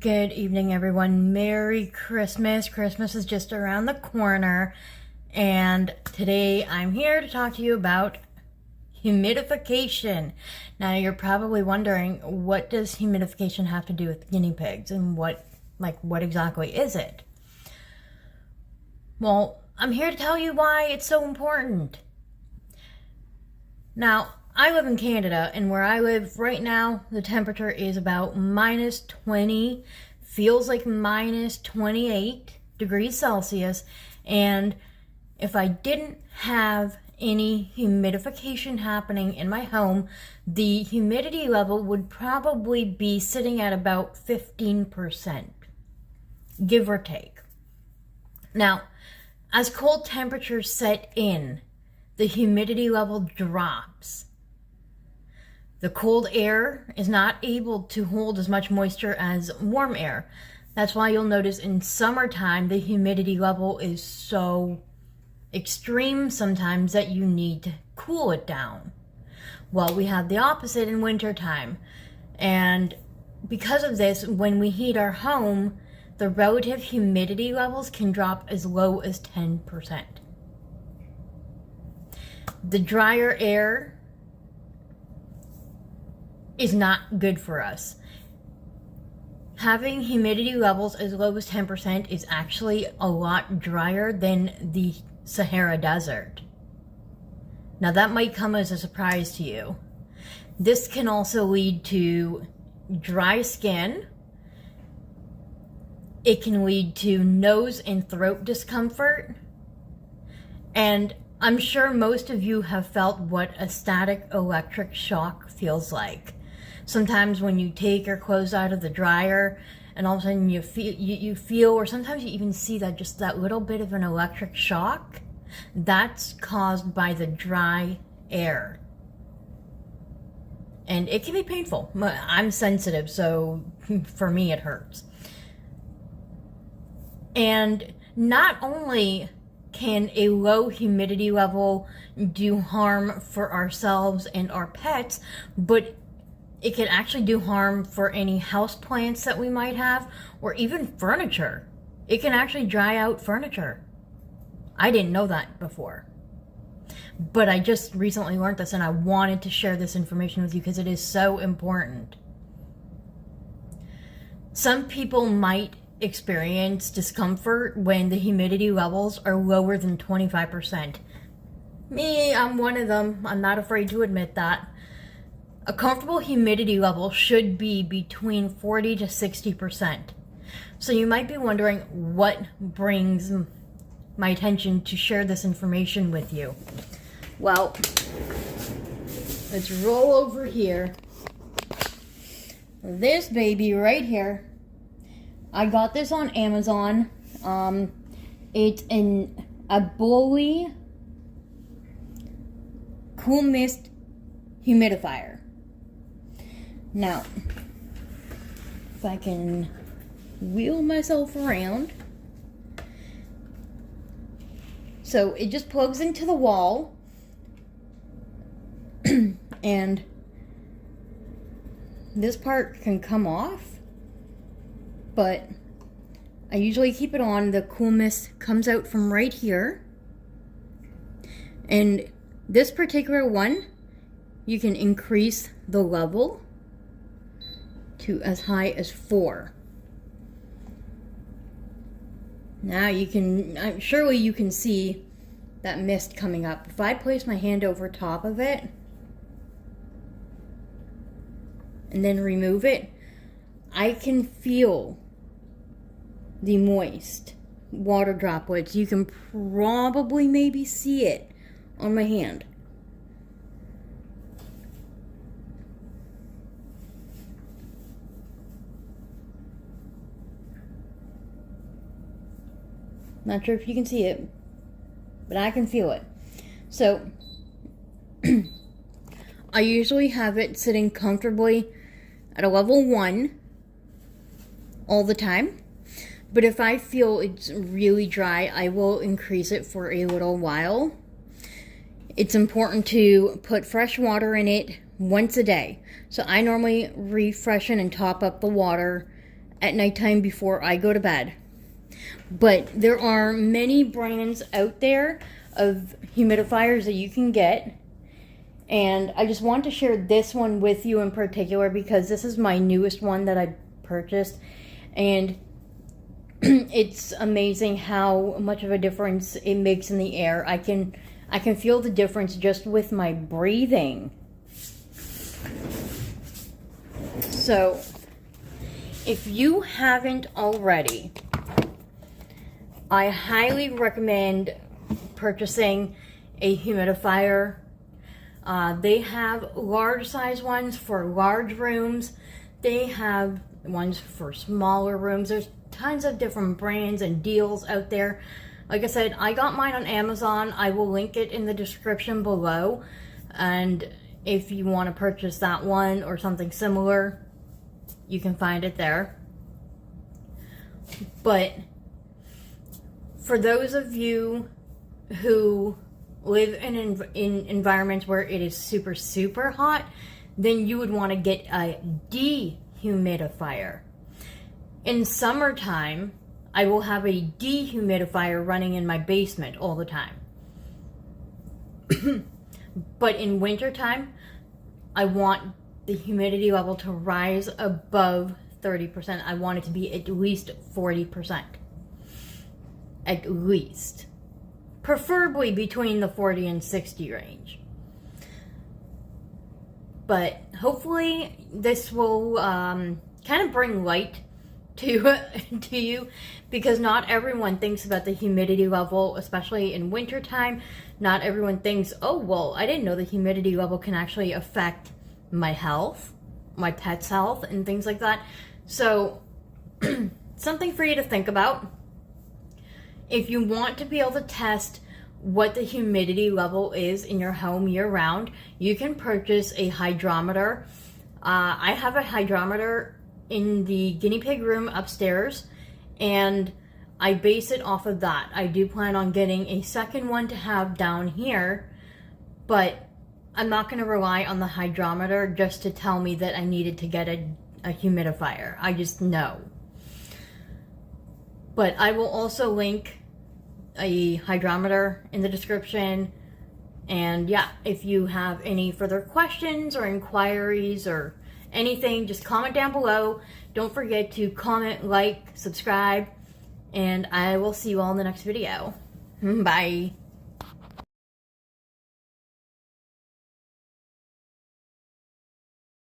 Good evening, everyone. Merry Christmas. Christmas is just around the corner. And today I'm here to talk to you about humidification. Now, you're probably wondering, what does humidification have to do with guinea pigs? And what exactly is it? Well, I'm here to tell you why it's so important. Now, I live in Canada, and where I live right now, the temperature is about minus 20, feels like minus 28 degrees Celsius, and if I didn't have any humidification happening in my home, the humidity level would probably be sitting at about 15%, give or take. Now, as cold temperatures set in, the humidity level drops. The cold air is not able to hold as much moisture as warm air. That's why you'll notice in summertime the humidity level is so extreme sometimes that you need to cool it down. Well, we have the opposite in wintertime. And because of this, when we heat our home, the relative humidity levels can drop as low as 10%. The drier air is not good for us. Having humidity levels as low as 10% is actually a lot drier than the Sahara Desert. Now, that might come as a surprise to you. This can also lead to dry skin. It can lead to nose and throat discomfort. And I'm sure most of you have felt what a static electric shock feels like. Sometimes when you take your clothes out of the dryer and all of a sudden you feel, or sometimes you even see that just that little bit of an electric shock, that's caused by the dry air. And it can be painful. I'm sensitive, so for me it hurts. And not only can a low humidity level do harm for ourselves and our pets, but it can actually do harm for any house plants that we might have, or even furniture. It can actually dry out furniture. I didn't know that before. But I just recently learned this, and I wanted to share this information with you because it is so important. Some people might experience discomfort when the humidity levels are lower than 25%. Me, I'm one of them. I'm not afraid to admit that. A comfortable humidity level should be between 40 to 60%. So you might be wondering what brings my attention to share this information with you. Well, let's roll over here. This baby right here, I got this on Amazon. It's a Bowie cool mist humidifier. Now, if I can wheel myself around. So it just plugs into the wall. And this part can come off. But I usually keep it on. The cool mist comes out from right here. And this particular one, you can increase the level to as high as 4. Now surely you can see that mist coming up. If I place my hand over top of it and then remove it, I can feel the moist water droplets. You can probably maybe see it on my hand. Not sure if you can see it, but I can feel it. So, I usually have it sitting comfortably at a level 1 all the time. But if I feel it's really dry, I will increase it for a little while. It's important to put fresh water in it once a day. So I normally refreshen and top up the water at nighttime before I go to bed. But there are many brands out there of humidifiers that you can get. And I just want to share this one with you in particular because this is my newest one that I purchased. And it's amazing how much of a difference it makes in the air. I can feel the difference just with my breathing. So, if you haven't already, I highly recommend purchasing a humidifier. They have large size ones for large rooms. They have ones for smaller rooms. There's tons of different brands and deals out there. Like I said, I got mine on Amazon. I will link it in the description below. And if you want to purchase that one or something similar, you can find it there. But for those of you who live in environments where it is super, super hot, then you would want to get a dehumidifier. In summertime, I will have a dehumidifier running in my basement all the time. But in wintertime, I want the humidity level to rise above 30%. I want it to be at least 40%. At least. Preferably between the 40 and 60 range. But hopefully this will kind of bring light to you, because not everyone thinks about the humidity level, especially in wintertime. Not everyone thinks, oh, well, I didn't know the humidity level can actually affect my health, my pet's health, and things like that. So, something for you to think about. If you want to be able to test what the humidity level is in your home year-round, you can purchase a hydrometer. I have a hydrometer in the guinea pig room upstairs, and I base it off of that. I do plan on getting a second one to have down here, but I'm not going to rely on the hydrometer just to tell me that I needed to get a humidifier. I just know. But I will also link a hydrometer in the description. And yeah, if you have any further questions or inquiries or anything, just comment down below. Don't forget to comment, like, subscribe, and I will see you all in the next video. Bye.